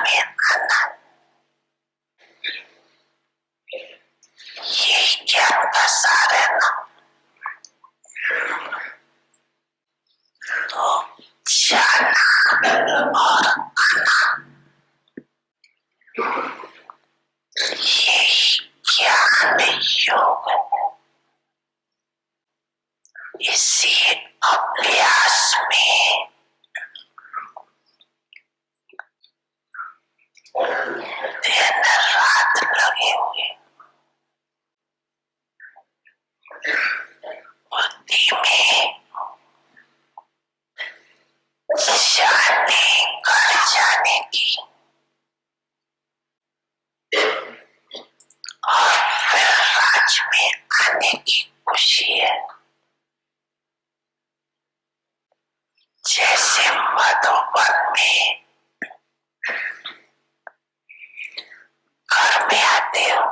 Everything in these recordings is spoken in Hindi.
में आना, ये ज्ञान का सार है ना। तो जाना और आना, ये ज्ञान योग है। इसी अभ्यास में दिन रात लगे हुए, बुद्धि में जाने कर जाने की और फिर राज में आने की खुशी है। जैसे मधुबन में घर में आते हो,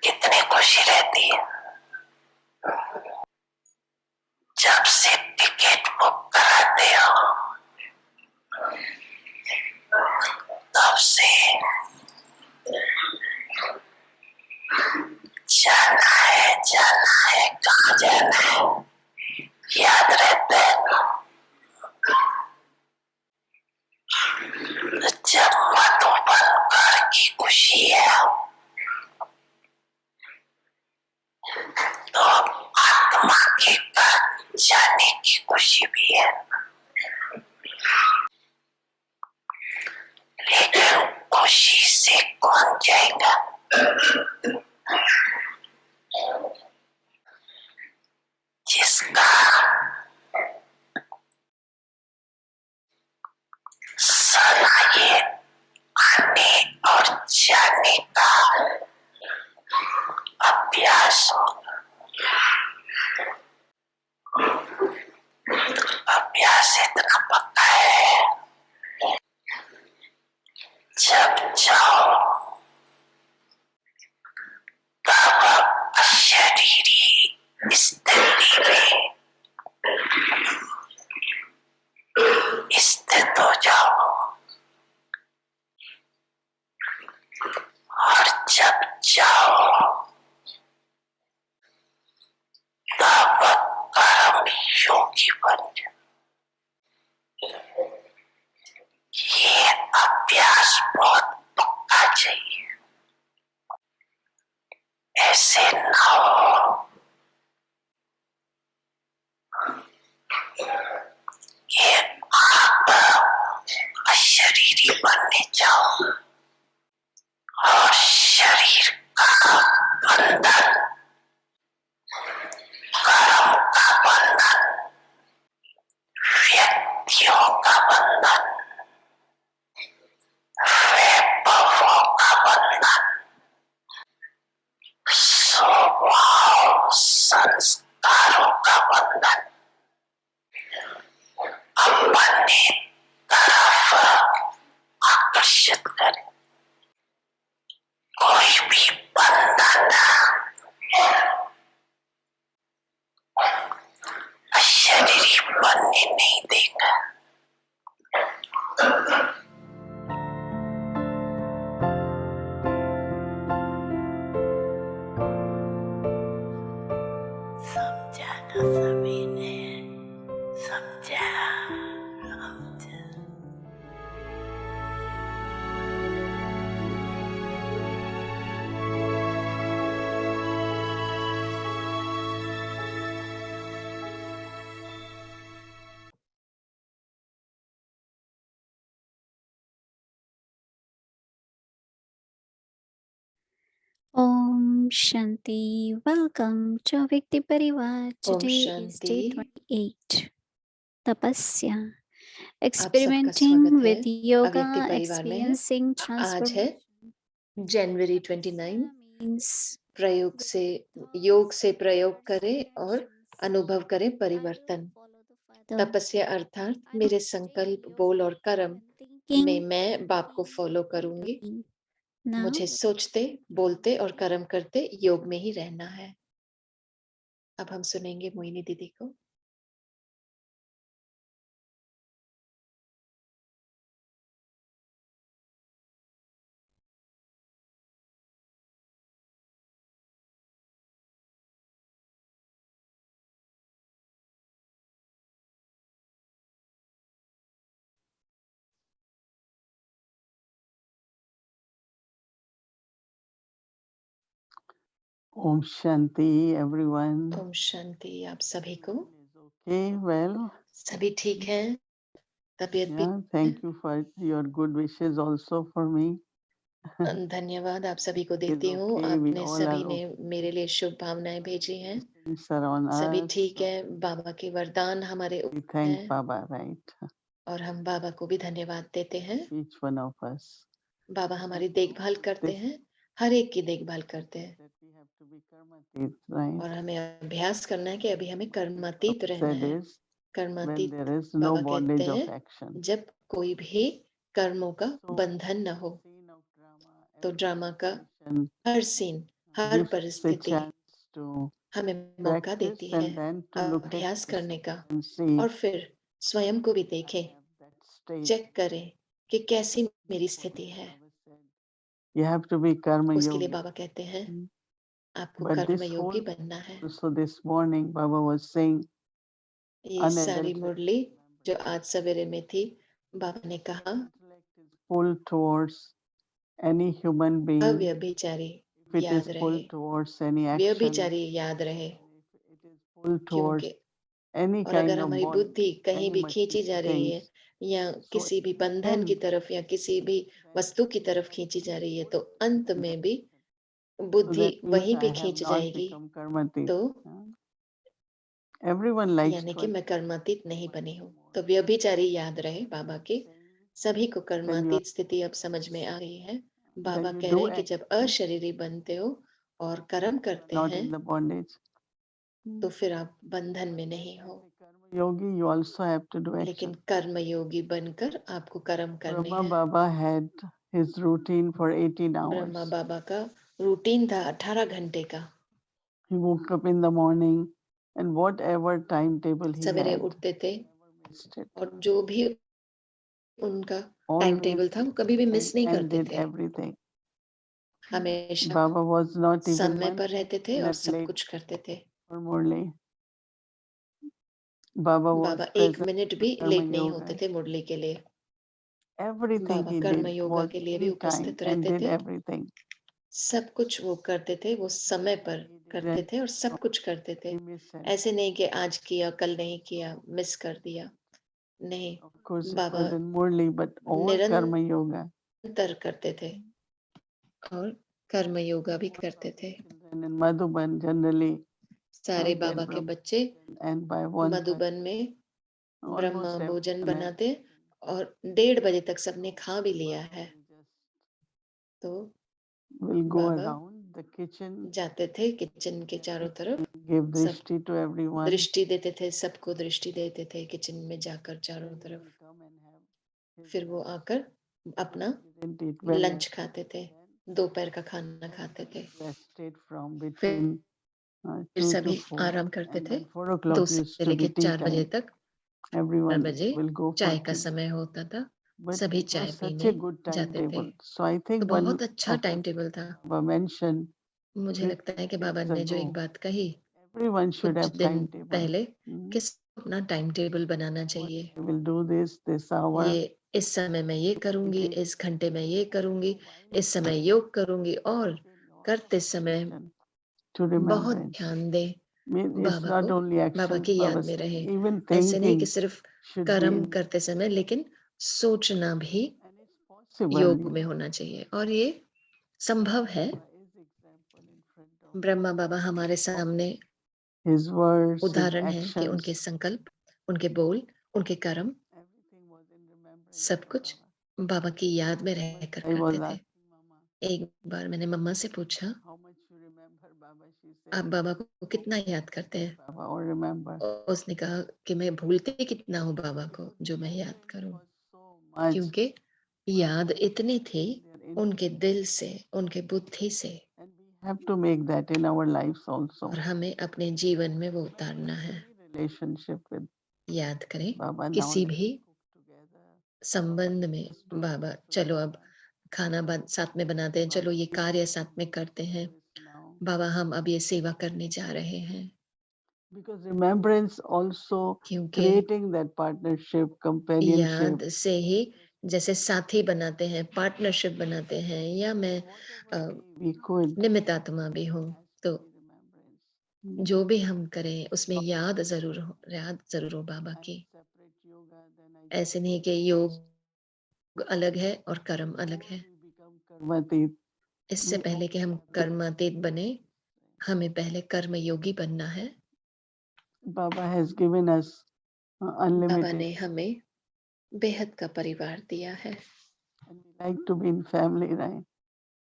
कितनी खुशी रहती है। जब से टिकट बुक कराते हो, तब से जाना है, कहाँ जाना है याद रहता है ना। जब मधुबन घर की खुशी है, तो आत्मा के घर जाने की खुशी भी है। लेकिन खुशी से कौन जाएगा? जिसका सदा ये आने और जाने का अभ्यास होगा। अभ्यास इतना पक्का है, जब जाओ तब अशरीरी स्थिति में स्थित हो जाओ, और जब जाओ तब कर्म योगी बन जाओ। ये अभ्यास बहुत पक्का चाहिए, ऐसे ना हो ये आप अशरीरी बनने जाओ और शरीर का बंधन, कर्म का बंधन, व्यक्तियों का बंधन, वैभवों का बंधन, स्वभाव संस्कारों का बंधन अपने तरफ आकर्षित करे। कोई भी बंधन अशरीरी बनने नहीं देगा। समझाना सभी ने समझा। Om Shanti. Welcome to Vikti Parivar. Om Today is Shanti. day 28. Tapasya. आप सबका Experimenting स्वागत है with yoga, अव्यक्ति परिवार में। experiencing आज transformation. है जनवरी 29। Means प्रयोग से योग से प्रयोग करें और अनुभव करें परिवर्तन। तपस्या अर्थात मेरे संकल्प, बोल और कर्म में मैं बाप को फॉलो करूंगी। मुझे सोचते, बोलते और कर्म करते योग में ही रहना है। अब हम सुनेंगे मोहिनी दीदी को। Om Shanti, everyone. Om Shanti आप सभी को। Okay, well, सभी ठीक हैं? तबीयत भी yeah, thank you for your good wishes also for me. धन्यवाद आप सभी को It is देती हूँ। okay, we आपने all सभी are ने मेरे लिए शुभ भावनाएं भेजी हैं। Things are on सभी us. ठीक है। बाबा के वरदान हमारे We ऊपर thank हैं Baba, right? और हम बाबा को भी धन्यवाद देते हैं। Each one of us. बाबा हमारी देखभाल करते हैं, हर एक की देखभाल करते हैं That we have to be karmatit, right? और हमें अभ्यास करना है कि अभी हमें कर्मातीत Baba रहना said है। is when कर्मातीत there is no बाबा कहते bondage of हैं action. जब कोई भी कर्मों का So, बंधन न हो। scene of drama, तो every ड्रामा का situation हर सीन, हर gives a परिस्थिति chance to हमें मौका practice देती है and then to look at अभ्यास करने का and see और फिर स्वयं को भी I देखें, have that state. चेक करें कि कैसी मेरी स्थिति है। Baba said, you have to be karma उसके लिए yogi. बाबा कहते हैं आपको But कर्म this योगी whole बनना है। also this morning Baba was saying ये सारी unadulterated मुरली जो remembrance. आज सवेरे में थी, बाबा ने कहा Intellect is pulled towards any human being. अव्यभिचारी If it is याद रहे, pulled towards any action, व्यभिचारी याद रहे, if it is pulled towards क्योंकि any और अगर kind of हमारी bond, बुद्धि कहीं any भी खींची जा material रही है things, या so किसी भी in the बंधन की end, तरफ या किसी भी वस्तु की तरफ खींची जा रही है, तो अंत में भी so बुद्धि that means वहीं I पे have खींच not जाएगी। become karmatit. तो Everyone likes यानी to कि मैं कर्मातीत नहीं बनी हूँ। तो व्यभिचारी याद रहे बाबा के, सभी को कर्मातीत स्थिति अब समझ में आ गई है। बाबा when you कह do रहे हैं कि जब action, अशरीरी बनते हो और कर्म you are करते not हैं in the bondage. तो फिर आप बंधन में नहीं हो, Karma yogi, you also have to do लेकिन action. कर्म योगी बनकर आपको कर्म करने Brahma हैं। Baba had his routine for 18 hours. Brahma बाबा का रूटीन था 18 घंटे का। He woke up in the morning and whatever timetable he सवेरे had, उठते थे missed it. और जो भी उनका टाइम Always टेबल था वो कभी भी मिस नहीं and करते did थे। everything. हमेशा Baba was not even समय 1 पर रहते थे और minute सब late कुछ करते थे। for Murli. Baba was बाबा एक present मिनट for भी Karma लेट नहीं होते Yoga. थे मुरली के लिए। Everything बाबा he कर्म did योगा was के लिए भी in time उपस्थित and रहते did थे। everything. सब कुछ वो करते थे, वो समय पर He करते didn't थे और सब कुछ करते थे। he missed it. ऐसे नहीं कि आज किया कल नहीं किया, मिस कर दिया। नहीं, Of course, it Baba was in Murli, but all Karma Yoga. निरंतर करते थे और कर्म योगा भी करते थे। Children in Madhuban generally सारे get बाबा के Brahma बच्चे and by 1:30 मधुबन में ब्रह्मा almost भोजन everyone बनाते और 1:30 बजे तक सबने खा भी लिया है। तो will go Baba around the kitchen, जाते थे किचन के चारों तरफ, give सब drishti to everyone. दृष्टि देते थे, सबको दृष्टि देते थे किचन में जाकर चारों Then he तरफ। will come and have his फिर वो lunch. आकर अपना He didn't eat very lunch खाते थे, then दोपहर का खाना खाते थे। rested from फिर between 2 to सभी 4 आराम करते and थे। then 4 2 o'clock से used to लेके be tea 4 बजे time. तक, 4 Everyone बजे will go for चाय का tea. समय होता था, But सभी it चाय was such पीने a good जाते थे। timetable. So I तो think one बहुत अच्छा of टाइम टेबल था। Baba mentioned मुझे लगता है कि बाबा years ने जो एक ago, बात कही everyone should कुछ have दिन timetable. पहले कि सबको अपना टाइम टेबल बनाना What चाहिए। I will do this hour. ये इस समय मैं ये करूंगी, meditate. इस घंटे में ये करूंगी, इस समय योग करूंगी और करते समय To बहुत remembrance. ध्यान दे It's बाबा not को, only बाबा actions, की Baba याद में said, रहे। even ऐसे नहीं कि thinking सिर्फ should be कर्म in. करते समय, लेकिन सोचना भी And it's possible. योग में होना चाहिए और ये संभव है। Baba is example in front of Brahma बाबा हमारे सामने his words, his उदाहरण है कि उनके actions. संकल्प, उनके बोल, उनके कर्म, Everything was in remembrance सब of कुछ Baba. बाबा की याद में रहकर I was करते थे। asking Mama, एक बार मैंने मम्मा से पूछा, how much you remember Baba? She said, आप बाबा को कितना याद करते हैं? Baba or remember. उसने कहा कि मैं भूलती कितना हूँ बाबा को जो मैं याद It करूं, was so much. क्योंकि याद इतनी थी And उनके दिल से, उनके बुद्धि से, we have to make that in our lives also. और हमें अपने जीवन में वो उतारना है। Relationship with याद करें Baba. Now किसी let's भी cook together. संबंध में Let's do Baba, this with चलो अब Baba. खाना साथ में बनाते हैं, चलो ये कार्य साथ में करते हैं। बाबा हम अब ये सेवा करने जा रहे हैं, Because remembrance also क्योंकि creating that partnership, companionship. याद से ही जैसे साथी बनाते हैं, पार्टनरशिप बनाते हैं, या मैं We could निमित्त आत्मा भी हूँ, तो जो भी हम करें उसमें याद जरूर हो बाबा की। ऐसे नहीं कि योग अलग है और कर्म अलग है। इससे पहले कि हम कर्मातीत बने, हमें पहले कर्म योगी बनना है। Baba has given us Baba unlimited, ने हमें बेहद का परिवार दिया है and we like to be in family, right?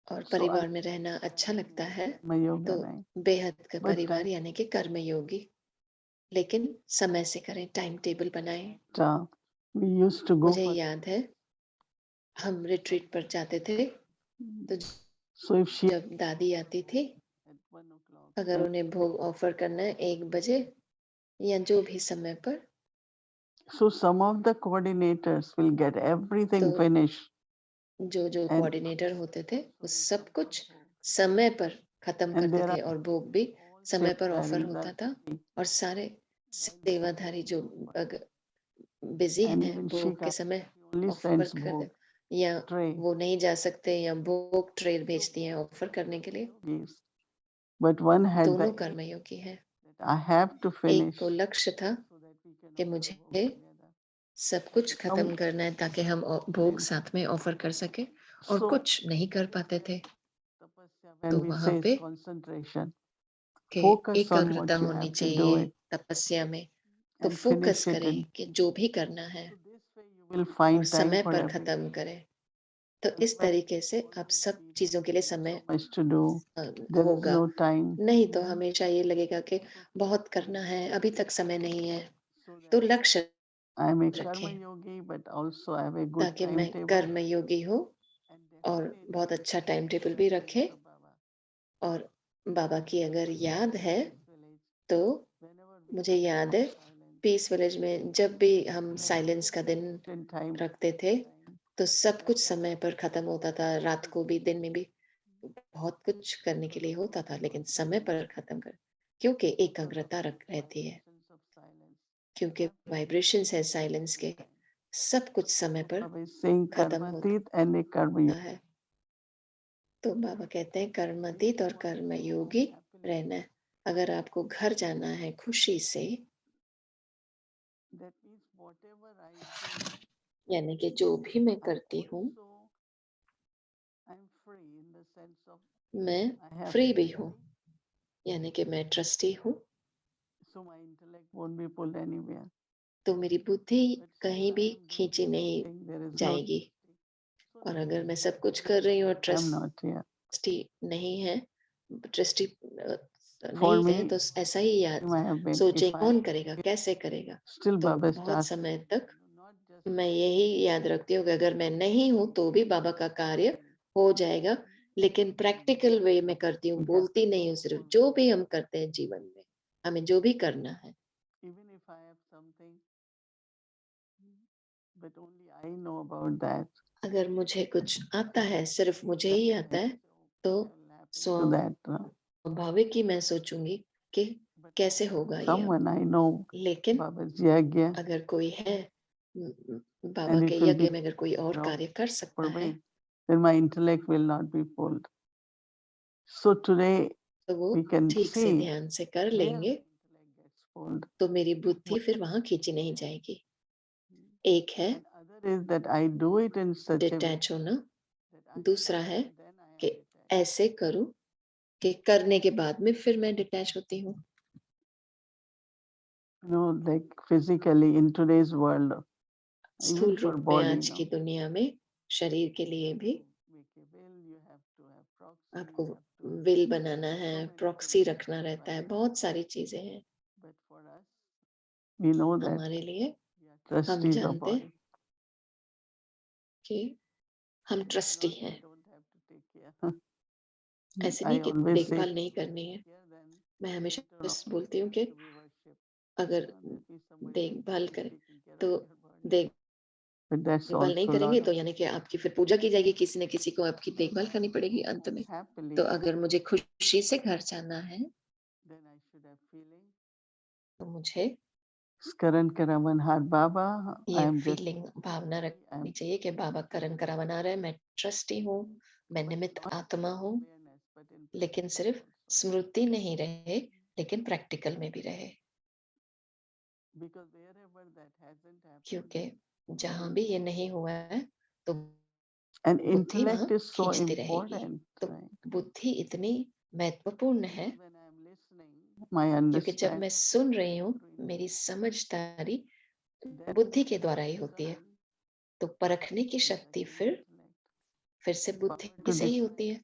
और So परिवार में रहना अच्छा लगता है। Karma yoga, तो right? बेहद का But परिवार यानी कि कर्म योगी, लेकिन समय से करें, टाइम टेबल बनाएं। we used to go मुझे for. याद है हम रिट्रीट पर जाते थे, तो So if she जब दादी आती थी, at 1 o'clock, अगर उन्हें भोग ऑफर करना है 1 बजे या जो भी समय पर, so some of the coordinators will get everything तो finished, जो जो and कोऑर्डिनेटर होते थे वो सब कुछ समय पर खत्म and करते there थे are और भोग भी all समय पर ऑफर sevadaris होता are था। busy, और सारे सेवाधारी जो बिजी and हैं even भोग के Shika समय only ऑफर sends कर bhog दे, या tray, वो नहीं जा सकते या भोग ट्रे भेजती हैं ऑफर करने के लिए। yes. But one had दोनों the कर्मयोगी हैं। that I have to एक finish को लक्ष्य था so that we can कि offer मुझे bhog together. सब कुछ खत्म करना है ताकि हम भोग साथ में ऑफर कर सके, और So कुछ नहीं कर पाते थे। tapasya, तो when we वहां say पे concentration, कि focus on एकाग्रता what you होनी have to do चाहिए it तपस्या में, तो and फोकस finish it करें in. कि जो भी करना है So this way you will और find time समय for पर everything. खत्म करें। तो And इस when तरीके से आप सब चीजों के लिए so समय much to do, there is होगा। no time. नहीं तो हमेशा ये लगेगा कि बहुत करना है, अभी तक समय नहीं है। So तो that लक्ष्य I am a karma रखें yogi, but also I have a good ताकि मैं timetable. कर्म योगी हूँ And और definitely बहुत अच्छा टाइम टेबल भी रखें। of Baba. और बाबा की अगर याद है Village, तो whenever we मुझे याद है silence, पीस विलेज में जब भी हम साइलेंस का दिन in time, रखते थे, तो सब कुछ समय पर खत्म होता था। रात को भी, दिन में भी बहुत कुछ करने के लिए होता था, लेकिन समय पर खत्म कर, क्योंकि एकाग्रता रख रहती है, of silence. क्योंकि वाइब्रेशंस है साइलेंस के, सब कुछ समय पर Baba is saying खत्म karmatit and a karma होता yogi. है। तो बाबा कहते हैं कर्मातीत और कर्म योगी रहना है। अगर आपको घर जाना है खुशी से, That means whatever I do, यानी कि जो भी मैं करती हूँ, also I'm free in the sense of मैं I have फ्री भी हूँ, यानी कि मैं ट्रस्टी हूँ। so my intellect won't be pulled anywhere. तो मेरी बुद्धि But कहीं still I भी am doing खींची नहीं everything. There is no जाएगी। so और that अगर मैं सब कुछ कर रही हूँ और I am not here. Trustee नहीं है, ट्रस्टी For नहीं है, me, तो ऐसा ही याद I have been सोचे if I कौन करेगा, कैसे करेगा। still तो Baba बहुत starts समय तक not just मैं यही याद रखती हूँ कि अगर मैं नहीं हूँ तो भी बाबा का कार्य हो जाएगा, लेकिन प्रैक्टिकल वे में करती हूँ, बोलती नहीं हूँ। सिर्फ जो भी हम करते हैं जीवन में, हमें जो भी करना है, even if I have something, but only I know about that. अगर मुझे कुछ आता है, सिर्फ मुझे ही आता है, तो To that, स्वाभाविक ही मैं सोचूंगी कि कैसे होगा ये। someone I know, लेकिन Baba's yagya, अगर कोई है बाबा and के it will यज्ञ be में, अगर कोई और wrong कार्य कर सकता for है, me, then my intellect will not be pulled. So today तो वो we can ठीक से see ध्यान से कर where लेंगे, the intellect gets pulled. तो मेरी बुद्धि फिर वहां खींची नहीं जाएगी। एक है And other is that I do it in such a way detach होना, that I दूसरा start है and then I am कि detached. ऐसे करूं कि करने के बाद में फिर मैं डिटैच होती हूँ। You know, like physically in today's world, even स्थूल for रूप में body, आज की दुनिया में शरीर के लिए भी make a will, you have to have proxy, आपको you have to have will बनाना है, so many प्रॉक्सी things. रखना रहता है, बहुत सारी चीजें हैं। But for us, we know that हमारे लिए we are हम trustees of जानते body. कि हम ट्रस्टी Not, हैं। I don't have to take care. ऐसे I नहीं कि always say देखभाल नहीं करनी है। care, then मैं हमेशा later बस on बोलती हूँ you कि have to be worshipped. अगर That means somebody else देखभाल will be करें taking care तो of your body. देखभाल But that's नहीं also करेंगे lot तो of यानी कि आपकी फिर पूजा की जाएगी, किसी न किसी को आपकी देखभाल करनी पड़ेगी अंत में। happily. तो अगर मुझे खुशी से घर जाना है, Then I should have feeling. तो मुझे Karan Karaman Har Baba, I ये am just फीलिंग भावना I रखनी am चाहिए कि बाबा करन करावना रहे, मैं ट्रस्टी हूँ, मैं but निमित्त not आत्मा हूँ, awareness, but in लेकिन practice सिर्फ also. स्मृति नहीं रहे, लेकिन प्रैक्टिकल में भी रहे, Because wherever that hasn't happened, क्योंकि जहां भी ये नहीं हुआ है तो and बुद्धि वहां intellect is so खींचती रहेगी। important, तो right? बुद्धि इतनी महत्वपूर्ण है Because when I'm listening, my क्योंकि जब मैं understanding सुन रही हूँ मेरी समझदारी that बुद्धि के द्वारा ही होती है, discern तो परखने की is शक्ति again फिर से intellect. बुद्धि Power to से ही decide होती है।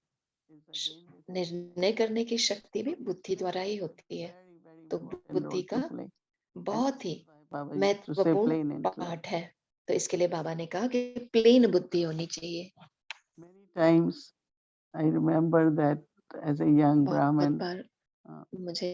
is again with निर्णय करने की शक्ति भी बुद्धि द्वारा ही होती है। very, very तो important बुद्धि role का to play. And बहुत ही that's why Baba used to say महत्वपूर्ण plain intellect. पाठ है। तो इसके लिए बाबा ने कहा कि प्लेन बुद्धि होनी चाहिए। Many times I remember that as a young बहुत Brahmin, बार मुझे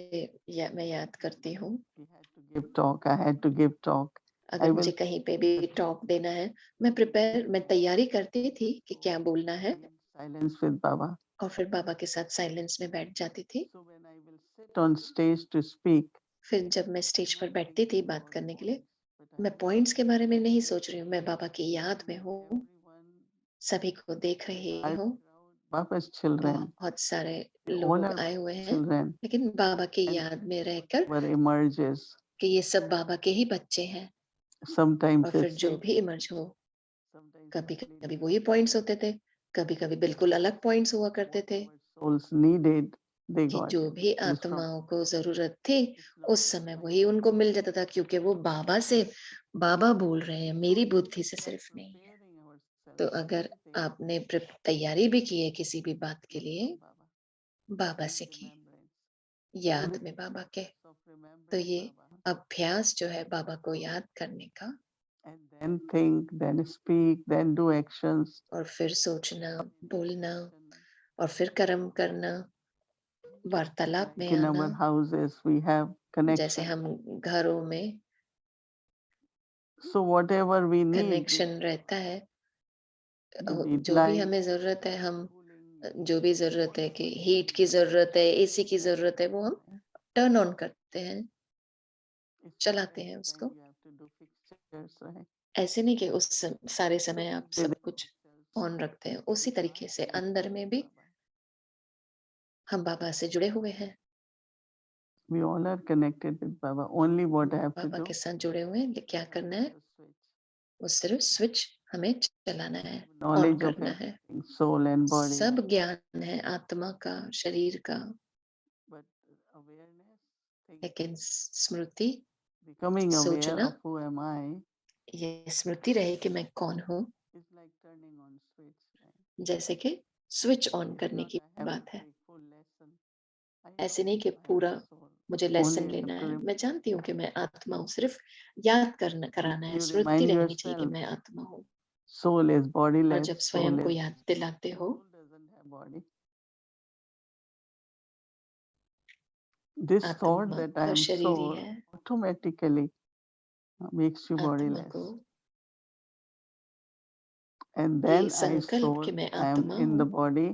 मैं याद करती हूँ, we had to give talk. I had to give talk. I अगर will मुझे कहीं पे भी टॉक देना है, मैं तैयारी करती थी कि क्या बोलना है, silence with Baba. और फिर बाबा के साथ साइलेंस में बैठ जाती थी। So when I will sit on stage to speak, फिर जब मैं स्टेज पर बैठती थी बात करने के लिए, मैं पॉइंट्स के बारे में नहीं सोच रही हूँ, मैं बाबा की याद में हूँ, सभी को देख रही हूँ, Baba's children, बहुत सारे they all लोग are आए हुए हैं, children, लेकिन बाबा की and याद में रहकर whatever emerges, कि ये सब बाबा के ही बच्चे हैं, sometimes और फिर it's जो भी इमर्ज हो, sometimes कभी it's कभी वही पॉइंट्स होते थे, कभी कभी बिल्कुल अलग पॉइंट्स हुआ करते थे, souls needed, they कि got जो it. भी It is from आत्माओं को जरूरत थी उस समय वही उनको मिल जाता था, क्योंकि वो बाबा बोल रहे हैं, मेरी बुद्धि से सिर्फ नहीं है। preparing ourselves तो for अगर anything, आपने तैयारी भी की है किसी भी बात के लिए, Baba, बाबा से की, remembrance, याद में बाबा के, of तो remembering ये Baba, अभ्यास जो है बाबा को याद करने का, and then think, then speak, then do actions. और फिर सोचना, बोलना, और फिर कर्म करना, वार्तालाप में Like in आना, our houses, we have जैसे connection. हम घरों में So whatever we need, connection रहता है, you need जो भी light, हमें जरूरत है, हम cooling, जो भी जरूरत है कि हीट की जरूरत है, एसी की जरूरत है, वो हम टर्न ऑन करते हैं, it's not चलाते हैं every उसको। time you have to do fixtures, right? ऐसे नहीं कि सारे समय आप Within सब कुछ ourselves, ऑन रखते हैं, we उसी are तरीके से अंदर connected में with भी Baba. हम बाबा से जुड़े हुए हैं, We all are connected with Baba. Only what I have to Baba do, के साथ जुड़े हुए हैं, क्या करना है, the switch. वो सिर्फ स्विच हमें चलाना है, ऑन Knowledge of करना है। everything, soul and body. सब ज्ञान है, आत्मा का, शरीर का, But awareness, लेकिन thinking, स्मृति, becoming aware सोचना, of who am I ये स्मृति रहे कि मैं कौन हूँ, is like turning on switch. Right? जैसे कि स्विच ऑन It's करने not की I have बात to है। take full lesson. I ऐसे know नहीं कि I am पूरा the soul. मुझे Only लेसन I लेना have to है, मैं जानती हूँ कि मैं आत्मा हूँ, सिर्फ कराना है, you स्मृति remind रहनी चाहिए कि yourself, मैं आत्मा हूँ। soul is और bodiless, जब soul स्वयं को is याद दिलाते हो, soul doesn't have body. This thought आत्मा that I am अशरीरी soul है, automatically makes you आत्मा bodiless. को And ये then I संकल्प soul, कि मैं I am आत्मा in the हूँ, body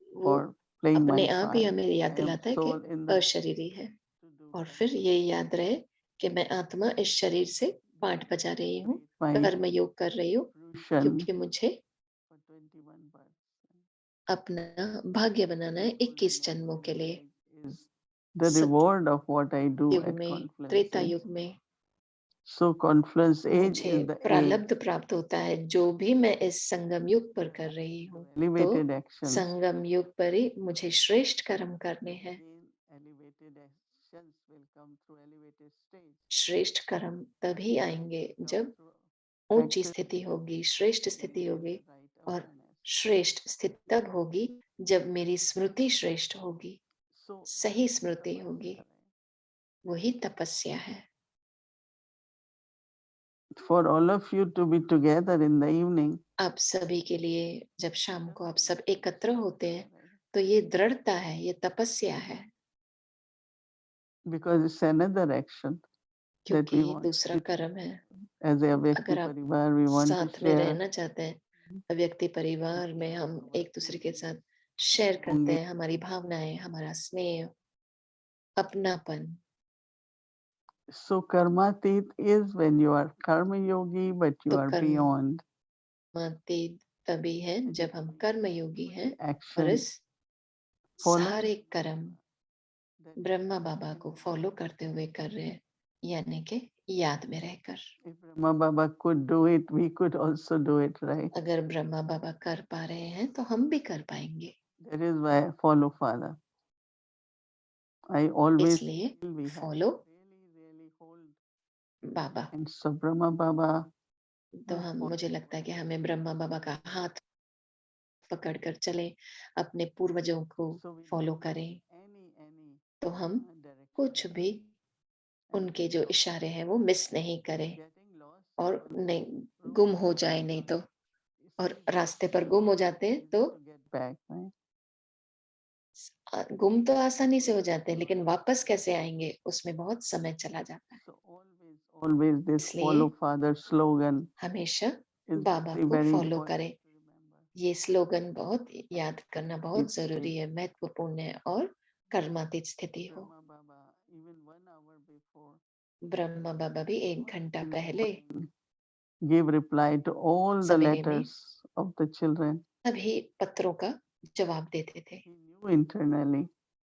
वो for playing my अपने आप ही part. हमें याद I am दिलाता है कि soul in the अशरीरी है, to do और what फिर ये याद रहे कि मैं आत्मा इस शरीर से पाठ बजा रही हूँ, my कर्म योग कर रही हूँ, fruition क्योंकि मुझे for 21 births. अपना भाग्य बनाना है 21 जन्मों के लिए, Is the सत reward of what I do युग at में, confluence त्रेता age. युग में So confluence age मुझे is the age प्रारब्ध प्राप्त होता है, जो भी मैं इस संगम युग पर कर रही हूँ, तो elevated actions. संगम युग पर ही मुझे श्रेष्ठ कर्म करने हैं। Again, elevated actions will come through elevated stage. श्रेष्ठ कर्म तभी आएंगे Come जब through ऊंची practice स्थिति होगी, श्रेष्ठ स्थिति होगी, right और awareness. श्रेष्ठ स्थिति तब होगी जब मेरी स्मृति श्रेष्ठ होगी, So सही स्मृति होगी, वही तपस्या है। for all of you to be together in the evening, आप सभी के लिए जब शाम को आप सब एकत्र होते हैं, तो ये दृढ़ता है, ये तपस्या है, because it's another action that क्योंकि we ये want दूसरा कर्म है। as a Vyakti अगर आप Parivar, we want to साथ में share. रहना चाहते हैं, व्यक्ति परिवार में हम एक दूसरे के साथ शेयर करते हैं हमारी भावनाएं, हमारा स्नेह, अपनापन। So karmatit is when you are karma yogi, but you तो are beyond कर्मातीत तभी है जब हम कर्म योगी हैं और action. इस Follow सारे कर्म ब्रह्मा बाबा को फॉलो करते हुए कर रहे हैं, यानी कि याद में रहकर। If Brahma Baba could do it, we could also do it, right? अगर ब्रह्मा बाबा कर पा रहे हैं तो हम भी कर पाएंगे। That is why I follow Father. I always इसलिए feel we have follow to really hold Baba. hands of Brahma Baba. तो हम मुझे लगता है कि हमें ब्रह्मा बाबा का हाथ पकड़कर चले, अपने पूर्वजों को So we फॉलो don't करें, any तो हम direction. कुछ भी उनके जो इशारे हैं वो मिस नहीं करें Getting lost और on नहीं गुम हो जाए, नहीं तो, और रास्ते पर गुम हो जाते हैं तो to get back, right? गुम तो आसानी से हो जाते हैं, लेकिन वापस कैसे आएंगे उसमें बहुत समय चला जाता है। So always this इसलिए follow Father slogan हमेशा is बाबा very को very फॉलो important करें। to remember. ये स्लोगन बहुत याद करना बहुत It's जरूरी है, महत्वपूर्ण है। और कर्मातीत स्थिति हो। Brahma Baba even 1 hour before Brahma बाबा भी 1 घंटा पहले give reply to all the सवेरे में letters of the children. सभी पत्रों का जवाब देते थे। He knew internally,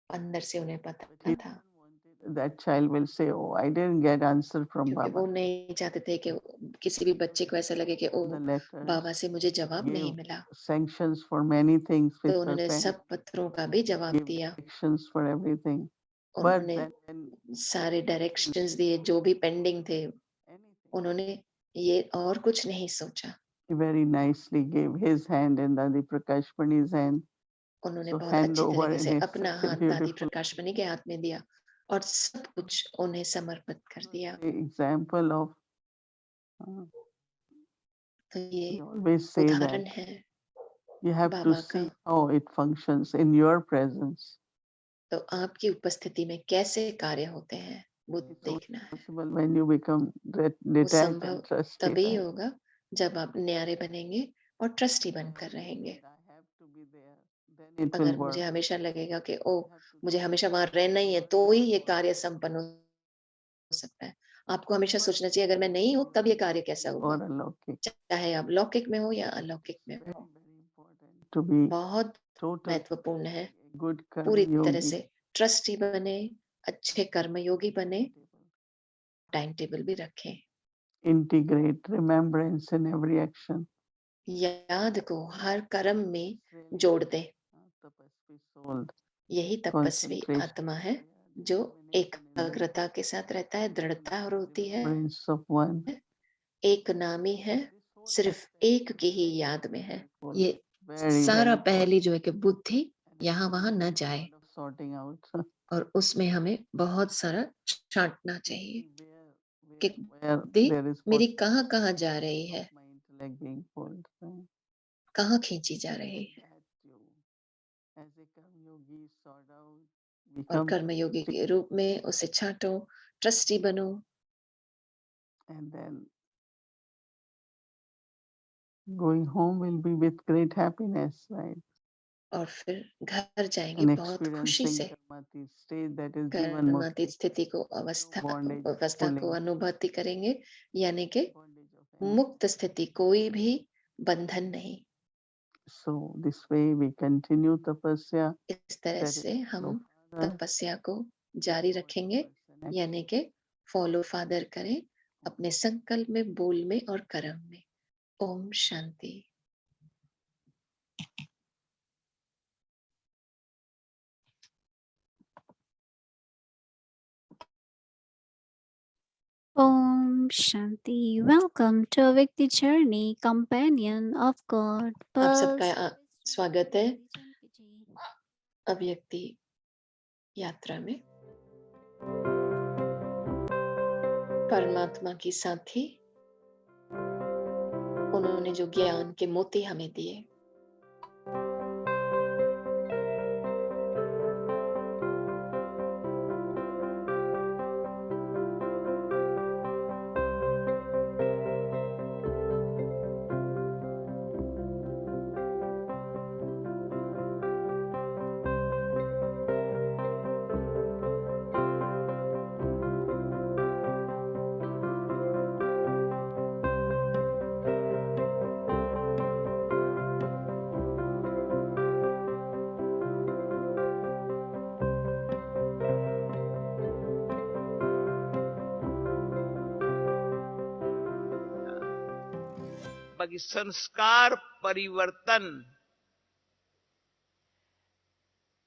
अंदर से उन्हें but पता he था, wanted that child will say, "Oh, I didn't get answer from क्योंकि Baba." वो नहीं चाहते थे कि किसी भी बच्चे को ऐसा लगे कि ओ The letters बाबा से मुझे जवाब नहीं gave मिला। sanctions for many things तो with उन्होंने perfect, सब पत्रों का भी जवाब gave दिया। directions for everything. But उन्होंने then सारे डायरेक्शंस दिए जो भी पेंडिंग थे। anything, उन्होंने ये और कुछ नहीं सोचा। he very nicely gave his hand and Dadi Prakash Pani's hand. उन्होंने So बहुत hand अच्छी over, तरीके and से it's अपना such a हाथ दादी beautiful प्रकाश मणि के हाथ में दिया और सब कुछ उन्हें समर्पित कर दिया। example of. तो ये We always say that उदाहरण है you have to बाबा का। see how it functions in your presence. तो आपकी उपस्थिति में कैसे कार्य होते हैं वो It's only देखना है। possible when you become वो detached संभव and trusty. तभी Right? होगा जब आप न्यारे बनेंगे और ट्रस्टी बनकर रहेंगे। I have to be there, then it will अगर work. मुझे हमेशा लगेगा कि ओ You have to मुझे हमेशा वहां रहना ही है तो ही ये कार्य संपन्न हो सकता है। आपको हमेशा सोचना चाहिए अगर मैं नहीं हूं तब ये कार्य कैसा or होगा, alokik. चाहे आप लौकिक में हो या अलौकिक में Very हो। very important to be बहुत total महत्वपूर्ण है good पूरी karma तरह yogi. से ट्रस्टी बने, अच्छे कर्मयोगी बने, टाइम टेबल भी रखें। Integrate remembrance in every action. याद को हर कर्म में जोड़ दें। Tapasvi soul, यही तपस्वी concentration, आत्मा है जो एकाग्रता के साथ रहता है, दृढ़ता और होती है, remembrance of one. एक नामी है, सिर्फ एक की ही याद में है। ये Very सारा very पहली जो है कि बुद्धि यहाँ वहां न जाए important of sorting out. और उसमें हमें बहुत सारा छांटना चाहिए कि Where बुद्धि there is मेरी possibility कहाँ कहाँ जा रही है, of my intellect being pulled. Right? कहाँ खींची जा रही है। That you, as a karma yogi, sort out, और become कर्मयोगी के रूप में उसे छांटो, ट्रस्टी बनो, and then going home will be with great happiness, right? और फिर घर जाएंगे And बहुत खुशी experiencing से। karmati state that is jivan कर्मातीत mukti, स्थिति को no bondage, अवस्था को pulling, अनुभूति करेंगे, यानी कि bondage of any. मुक्त स्थिति, कोई भी बंधन नहीं। So this way we continue tapasya. इस तरह That is से हम follow Father, तपस्या को जारी रखेंगे, यानी कि फॉलो फादर करें अपने संकल्प में, बोल में और कर्म में। Om Shanti. Om Shanti. Welcome to Avikti Journey, Companion of God. आप सबका स्वागत है अव्यक्ति यात्रा में। परमात्मा की साथी, उन्होंने जो ज्ञान के मोती हमें दिए, बाकी संस्कार परिवर्तन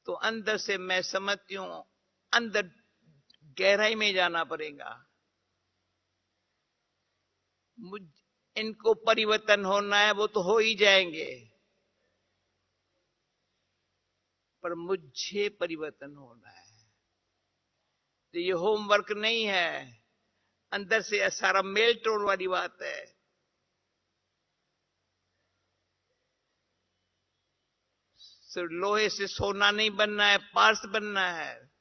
तो अंदर से मैं समझती हूं, अंदर गहराई में जाना पड़ेगा। मुझ इनको परिवर्तन होना है, वो तो हो ही जाएंगे, पर मुझे परिवर्तन होना है। तो ये होमवर्क नहीं है, अंदर से सारा मेल टोल वाली बात है। सिर्फ लोहे से सोना नहीं बनना है, पार्स बनना है।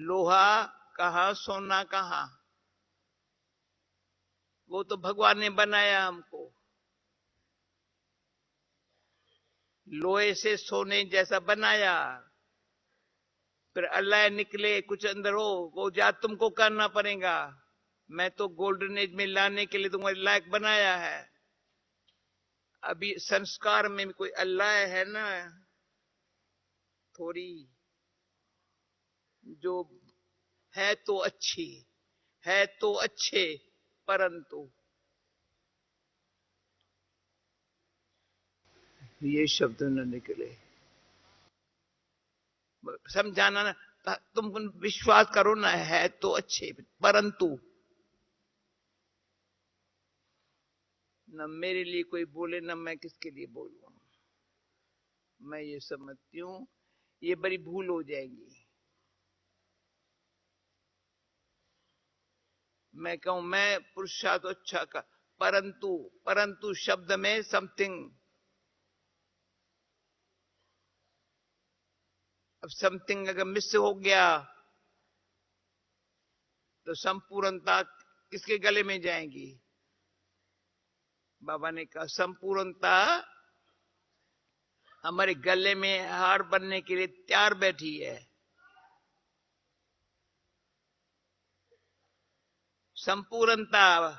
लोहा कहां, सोना कहां? वो तो भगवान ने बनाया हमको। लोहे से सोने जैसा बनाया, फिर अल्लाह निकले कुछ अंदर हो, वो जात तुमको करना पड़ेगा। मैं तो गोल्डन एज में लाने के लिए तुम्हारे लायक बनाया है। अभी संस्कार में कोई अल्लाह है ना, थोड़ी जो है तो अच्छी है तो अच्छे, परंतु ये शब्द न निकले। समझाना ना, तुम विश्वास करो ना, है तो अच्छे, परंतु न मेरे लिए कोई बोले ना मैं किसके लिए बोलूं। मैं ये समझती हूं ये बड़ी भूल हो जाएगी। मैं कहूं मैं पुरुषार्थ अच्छा का, परंतु परंतु शब्द में समथिंग, अब समथिंग अगर मिस हो गया तो संपूर्णता किसके गले में जाएगी? बाबा ने कहा संपूर्णता हमारे गले में हार बनने के लिए तैयार बैठी है। संपूर्णता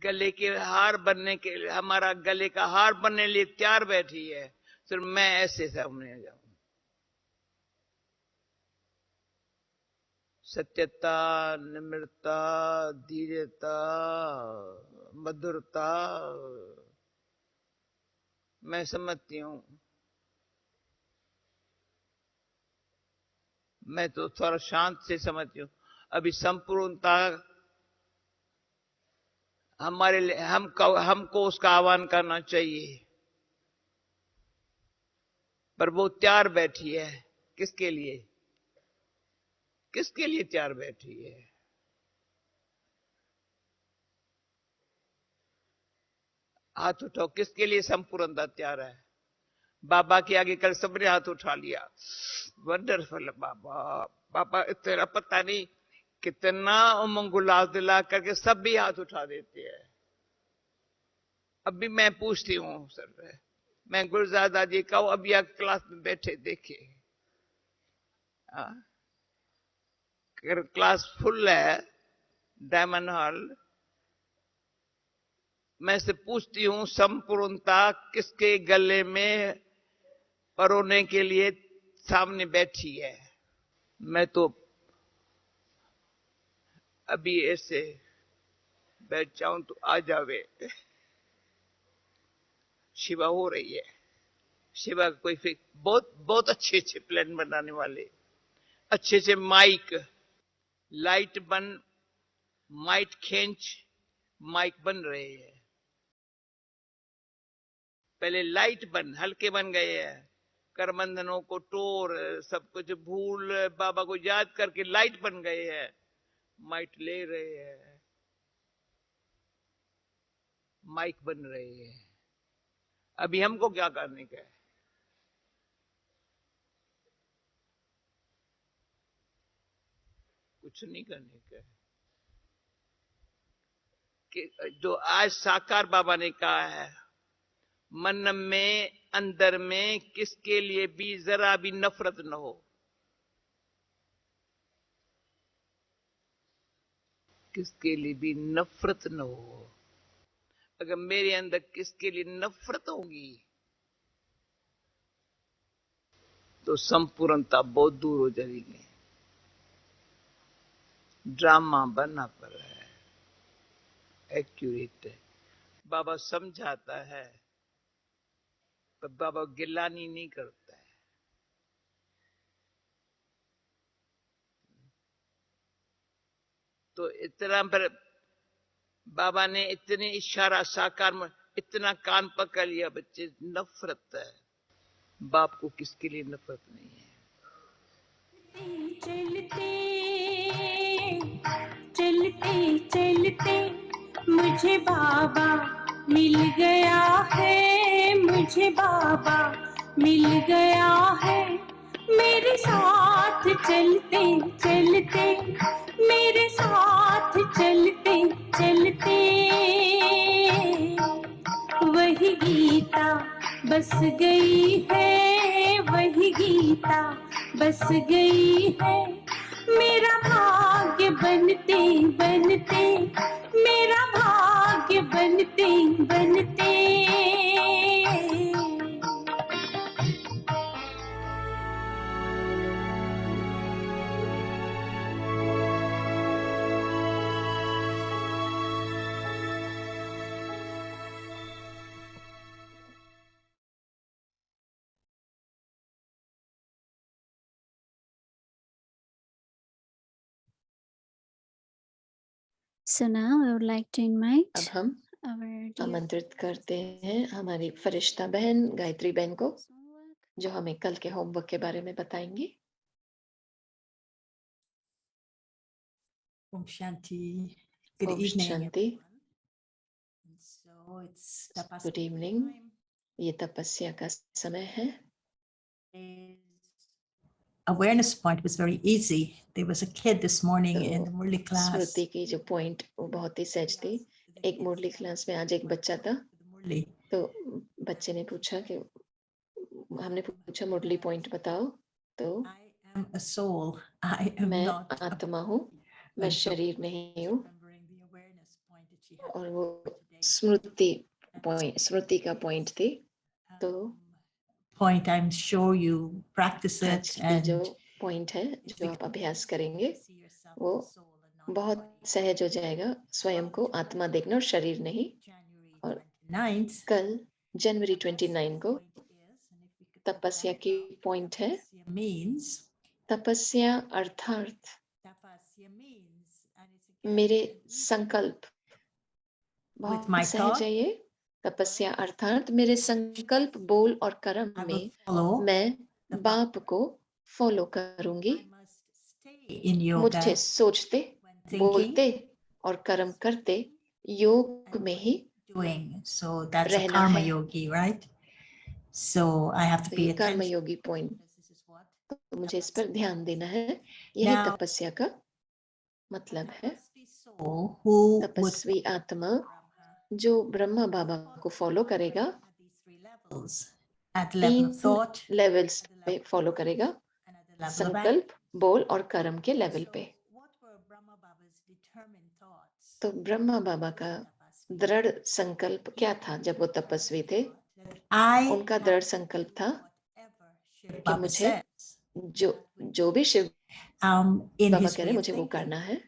गले के हार बनने के लिए, हमारा गले का हार बनने के लिए तैयार बैठी है। सिर्फ मैं ऐसे सामने जाऊं। सत्यता, निम्रता, धीरता, मधुरता, मैं समझती हूं। मैं तो थोड़ा शांत से समझती हूं। अभी संपूर्णता हमारे लिए, हमको उसका आह्वान करना चाहिए, पर वो तैयार बैठी है। किसके लिए? किसके लिए तैयार बैठी है? हाथ उठाओ, किसके लिए संपूर्णता तैयार है? बाबा के आगे कल सबने हाथ उठा लिया। वंडरफुल बाबा। बाबा तेरा पता नहीं कितना उमंग उल्लास दिला करके सब भी हाथ उठा देते हैं। अभी मैं पूछती हूँ सर, मैं गुरुजादा जी का अभी आप क्लास में बैठे देखे, अगर क्लास फुल है डायमंड हॉल, मैं से पूछती हूँ संपूर्णता किसके गले में परोने के लिए सामने बैठी है? मैं तो अभी ऐसे बैठ जाऊं तो आ जावे। शिवा हो रही है। शिवा कोई बहुत बहुत अच्छे अच्छे प्लान बनाने वाले, अच्छे से माइक लाइट बन, माइक खींच, माइक बन रहे हैं। पहले लाइट बन, हल्के बन गए हैं, करबंधनों को तोड़, सब कुछ भूल बाबा को याद करके लाइट बन गए हैं। माइक ले रहे हैं, माइक बन रहे हैं। अभी हमको क्या करने का है? कुछ नहीं करने का है। कि जो आज साकार बाबा ने कहा है, मन में अंदर में किसके लिए भी जरा भी नफरत न हो। किसके लिए भी नफरत न हो। अगर मेरे अंदर किसके लिए नफरत होगी तो संपूर्णता बहुत दूर हो जाएगी। ड्रामा बनना पड़ रहा है, एक्यूरेट है। बाबा समझाता है पर बाबा गिलानी नहीं करता है। तो इतना पर बाबा ने इतने इशारा साकार में इतना कान पकड़ लिया, बच्चे नफरत है। बाप को किसके लिए नफरत नहीं है। चलते चलते चलते मुझे बाबा मिल गया है, मुझे बाबा मिल गया है। मेरे साथ चलते चलते, मेरे साथ चलते चलते, वही गीता बस गई है, वही गीता बस गई है। मेरा भाग्य बनते बनते, मेरा भाग्य बनते बनते। So now I would like to invite अब हम our dear आमंत्रित करते हैं हमारी फरिश्ता बहन गायत्री बहन को, जो हमें कल के होमवर्क के बारे में बताएंगी। Om Shanti. Good Om evening. Shanti. everyone. So it's Good Tapasya evening. time. ये तपस्या का समय है। Awareness point was very easy. There was a kid this morning तो in the Murli class. स्मृति की जो पॉइंट वो बहुत ही सहज थी। एक मुरली क्लास में आज एक बच्चा था, Murli. तो बच्चे ने पूछा कि हमने पूछा मुरली पॉइंट बताओ, तो I am a soul. I am मैं not a आत्मा हूँ, मैं And so शरीर नहीं हूँ। remembering the awareness point that she had और for वो today. स्मृति का पॉइंट थी। तो Point I'm sure you practice आज it की जो and पॉइंट है, it's जो आप become अभ्यास easy करेंगे, to see yourself वो as a soul and not a बहुत body. सहज हो जाएगा, स्वयं को आत्मा देखना और शरीर नहीं। January और 29th. कल जनवरी 29 को point is, and if we could put तपस्या that की up, पॉइंट है। tapasya means, अर्थात tapasya means, and it's again मेरे an easy संकल्प, with बहुत my सहज thought, है ये। तपस्या अर्थात मेरे संकल्प, बोल और कर्म I will में follow. मैं the बाप को फॉलो करूंगी। I must stay in yoga मुझे सोचते, when thinking, बोलते और कर्म करते योग में ही doing. So that's a रहना karma है। yogi, right? So I have to तो pay ये कर्म attention Yogi point, because this is what तो मुझे इस पर ध्यान देना है। यही Now- तपस्या का मतलब है। tapasvi soul who would तपस्वी आत्मा Brahma जो ब्रह्मा बाबा को फॉलो करेगा, at these three levels, at the level of तीन thought, लेवल्स पे फॉलो करेगा, and at the level of संकल्प, बोल और कर्म के लेवल So, पे। what were Brahma Baba's determined thoughts? तो ब्रह्मा बाबा का दृढ़ संकल्प क्या था जब वो तपस्वी थे? I उनका दृढ़ संकल्प था whatever Shiv कि Baba मुझे says, जो भी शिव in बाबा his कह रहे way हैं of मुझे वो thinking, करना है।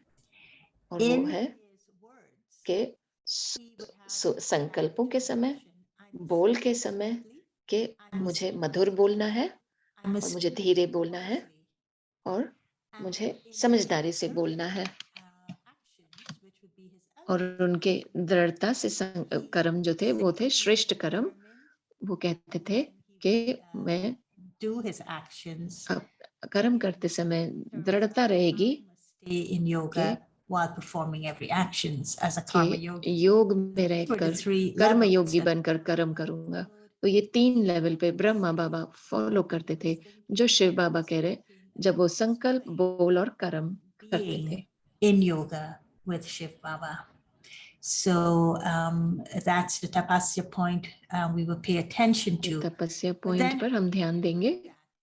और वो in है his words, कि he would have संकल्पों के समय, I must बोल के speak समय softly, कि I must मुझे speak मधुर बोलना है I must और मुझे speak धीरे बोलना है wisely, और and मुझे in समझदारी his से other, बोलना है। actions, which would be his और other उनके दृढ़ता से कर्म जो थे वो थे श्रेष्ठ कर्म। determined वो कहते थे when he कि would, मैं do his actions, कर्म करते समय दृढ़ता रहेगी I must stay in yoga while performing every actions as a karma कि yogi. योग में These were the रहकर three कर्म levels योगी that बनकर कर्म करूंगा। तो ये तीन लेवल पे ब्रह्मा बाबा फॉलो करते थे, जो शिव बाबा कह रहे जब वो संकल्प, बोल और कर्म करते थे। being in yoga with Shiv Baba. So that's the tapasya point we will pay attention ये to. तपस्या But पॉइंट then पर हम ध्यान देंगे,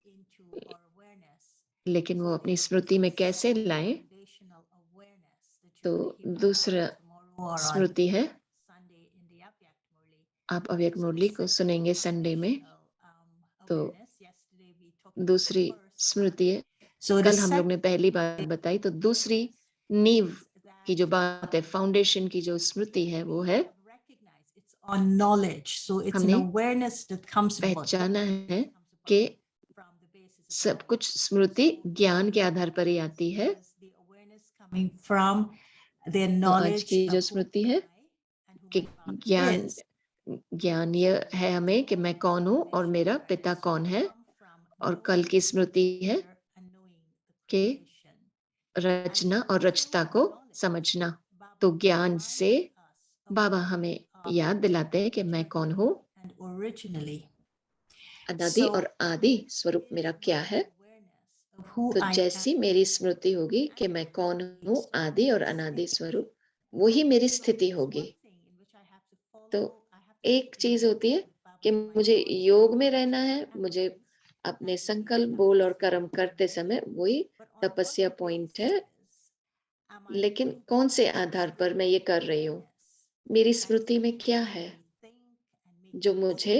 into our awareness. लेकिन वो अपनी स्मृति में कैसे लाएं? Foundational awareness that तो you will hear about दूसरा tomorrow or on स्मृति है, Sunday in the Avyak Murli. आप अव्यक्त मुरली को सुनेंगे संडे में। तो Awareness, yesterday we talked about the दूसरी first. स्मृति है, So the कल हम लोग ने second पहली बात बताई, तो दूसरी नींव की जो बात है, फाउंडेशन की जो स्मृति है, वो है It's on knowledge. So it's an हमने awareness that comes upon पहचाना है कि सब कुछ स्मृति ज्ञान के आधार पर ही आती है। the awareness coming from their तो आज knowledge की जो of who स्मृति है and who कि my father ज्ञान is. ज्ञान ये है हमें कि मैं कौन हूँ और मेरा पिता कौन है, और कल की स्मृति है कि रचना और रचता को समझना। तो ज्ञान से बाबा हमें याद दिलाते हैं कि मैं कौन हूँ, And originally, अनादि और आदि स्वरूप मेरा क्या है। of who तो I जैसी मेरी स्मृति होगी कि मैं कौन हूँ, आदि और अनादि स्वरूप, वही मेरी स्थिति होगी। तो एक चीज होती है कि मुझे योग में रहना है, मुझे अपने संकल्प, बोल और कर्म करते समय वही तपस्या पॉइंट है, लेकिन कौन से आधार पर मैं ये कर रही हूँ, मेरी स्मृति में क्या है जो मुझे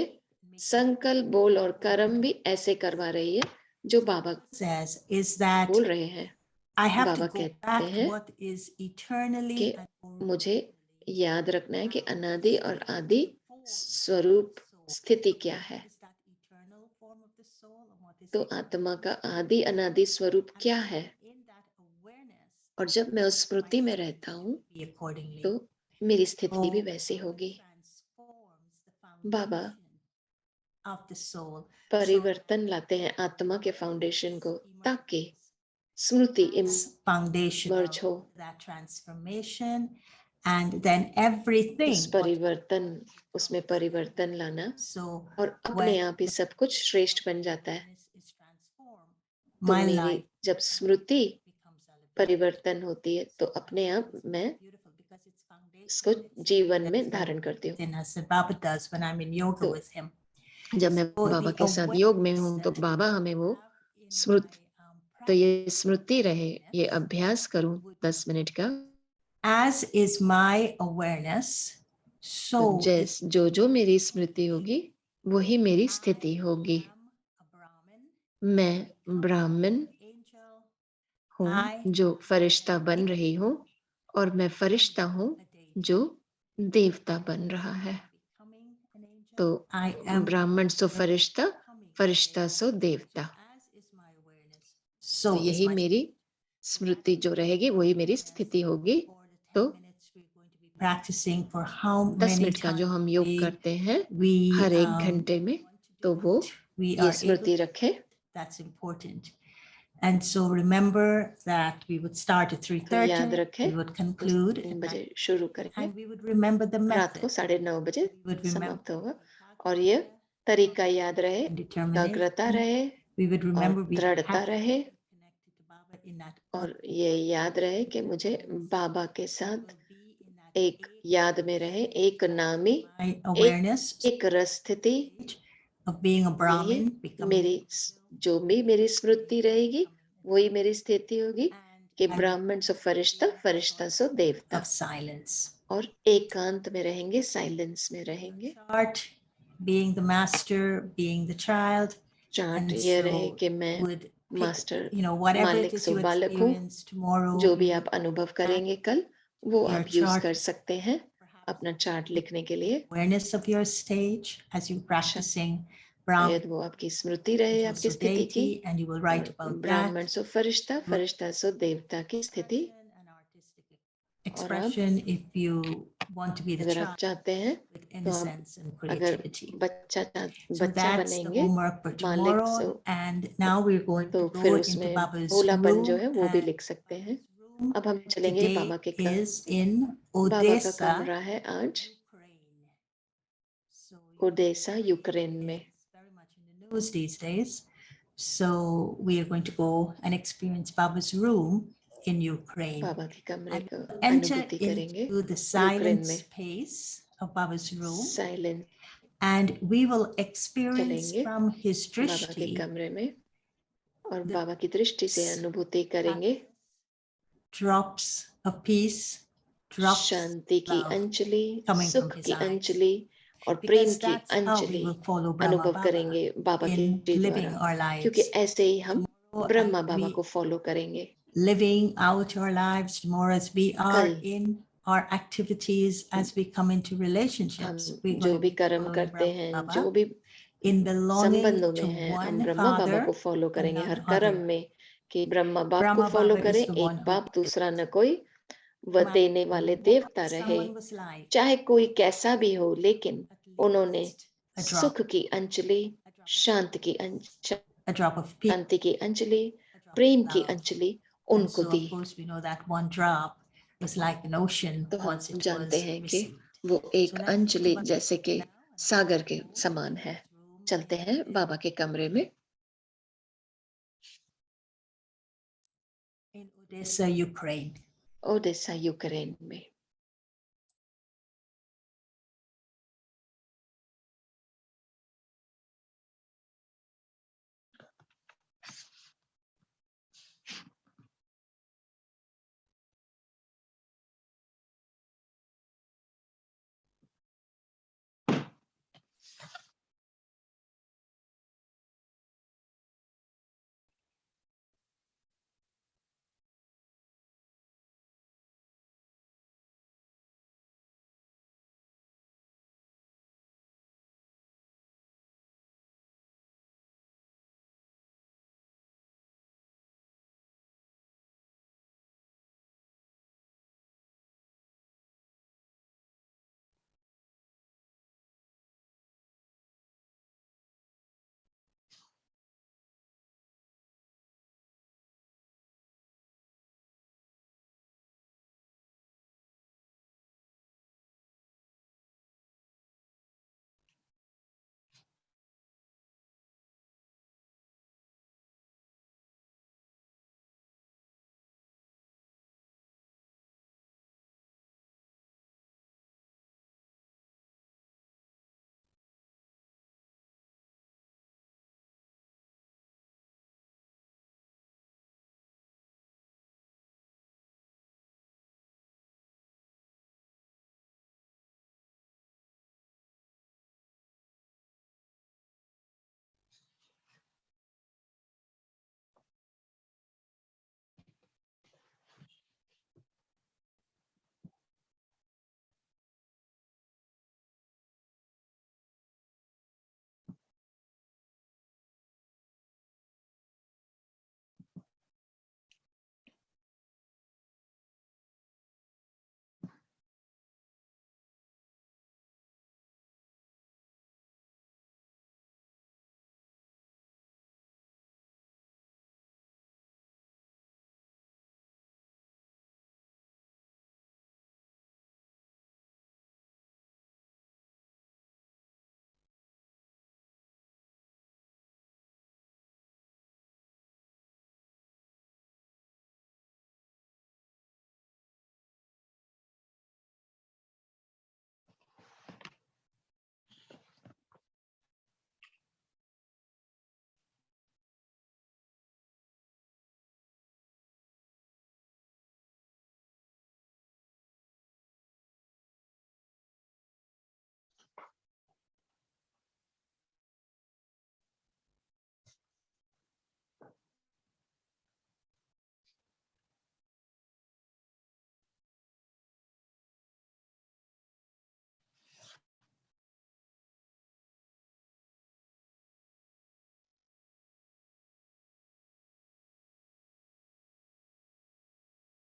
संकल्प, बोल और कर्म भी ऐसे करवा रही है जो बाबा says is that बोल रहे हैं। I have Baba to go कहते back हैं to what is eternally कि and मुझे याद रखना है कि अनादि और आदि स्वरूप स्थिति क्या है। तो आत्मा का आदि अनादि स्वरूप क्या है, और जब मैं उस स्मृति में रहता हूँ तो मेरी स्थिति भी वैसी होगी। बाबा परिवर्तन लाते हैं आत्मा के फाउंडेशन को, ताकि स्मृति foundation इमर्ज हो। of that transformation, and then everything उस परिवर्तन, उसमें परिवर्तन लाना, so और अपने आप ही सब कुछ श्रेष्ठ बन जाता है। is transformed, तो my मेरी life जब स्मृति becomes elevated. परिवर्तन होती है तो अपने आप मैं Beautiful, because it's foundational. इसको जीवन में धारण करती हूँ। Then as the Baba does when I'm in yoga तो with him. जब मैं So बाबा the के साथ योग में हूँ तो awareness बाबा हमें वो have in स्मृति, my, तो ये स्मृति रहे, ये अभ्यास करूं 10 मिनट का। as is my awareness, so तो जैस जो मेरी स्मृति होगी वही मेरी स्थिति होगी। मैं ब्राह्मण हूँ जो फरिश्ता बन रही हूँ, और मैं फरिश्ता हूँ जो देवता बन रहा है। तो I am ब्राह्मण सो फरिश्ता, फरिश्ता सो देवता। so तो is यही my मेरी स्मृति जो रहेगी वही मेरी स्थिति होगी। तो practicing for how 10 many minute का जो हम योग times करते हैं we हर एक घंटे में, तो वो we ये are स्मृति able, रखे। that's important. And so remember that we would start at तो 3:30, याद रखें, we would conclude 3 at बजे 9, शुरू करेंगे, and we would remember the रात को method. 9:30 बजे We would remember समाप्त होगा। और ये तरीका याद रहे, and determination. एकाग्रता रहे We would remember और we दृढ़ता have रहे, connected to Baba in that और ये याद रहे कि मुझे बाबा के साथ एक याद में रहे, एक नामी, my awareness एक रस स्थिति। of being a यही Brahmin, becoming मेरी जो भी मेरी स्मृति रहेगी वही मेरी स्थिति होगी कि ब्राह्मण सो फरिश्ता, फरिश्ता सो देवता, of silence. और एकांत में रहेंगे, साइलेंस में रहेंगे। Chart, being the master, being the child, chart and ये रहे so कि मैं would pick, master, you know, whatever it मालिक is सो you बालक हूँ। experience tomorrow, जो भी you आप would अनुभव करेंगे कल, वो your आप यूज chart, कर सकते हैं अपना चार्ट लिखने के लिए। awareness of your stage as you practicing Brahmin, शायद वो आपकी स्मृति रहे, आपकी स्थिति की। deity, and you will write about that. ब्राह्मण सो फरिश्ता, फरिश्ता सो देवता की स्थिति। An artistic expression if you want to be the अगर आप child चाहते हैं with तो आप innocence and अगर creativity. बच्चा So बच्चा that's the बनेंगे homework for मालिक tomorrow. So, And now we're going तो to फिर go into उसमें Baba's भोलापन जो room. है वो भी And लिख सकते हैं। room अब हम चलेंगे today बाबा के is in बाबा का Odessa, कमरा है आज Ukraine. So ओडेसा, यूक्रेन में। it's very much in the news these days. So we are going to go and experience Baba's room in Ukraine. बाबा के कमरे And को enter अनुभूति करेंगे into the यूक्रेन silent में। space of Baba's room. Silent And we will experience चलेंगे from his बाबा के drishti कमरे में, और the बाबा की दृष्टि से अनुभूति करेंगे drops of peace, drops शांति की love अंजलि, coming from सुख his की eyes. अंजलि और प्रेम Because की that's how we Anjali will follow Brahma अनुभव Baba करेंगे बाबा in के living द्वारा, our क्योंकि lives. ऐसे ही हम Tomorrow Brahma as Baba we को फॉलो करेंगे। living out our lives, more as we are कल in our activities, as we come into relationships, हम we're जो going to भी be कर्म following करते हैं, Brahma जो Baba भी in belonging संबंधों to में हैं, हम one ब्रह्मा बाबा को Father फॉलो and करेंगे हर none कर्म other. में, कि ब्रह्मा बाप को Brahma फॉलो Baba करें, is the one एक who बाप gives. दूसरा न कोई, वह देने वाले What देवता रहे, someone's life, चाहे कोई कैसा भी हो, लेकिन at उन्होंने least a drop, सुख की अंजलि, a drop of शांति की a drop of peace, शांति की Anjali, a drop Prem of की love. अंजलि And उनको so, the. of course, we know that one drop is like an ocean तो हम once it जानते was हैं कि received. वो So एक let's अंजलि move on जैसे कि now and सागर के go समान to है। this room चलते हैं बाबा के कमरे में। in Odessa, Ukraine. Odessa Ukraine में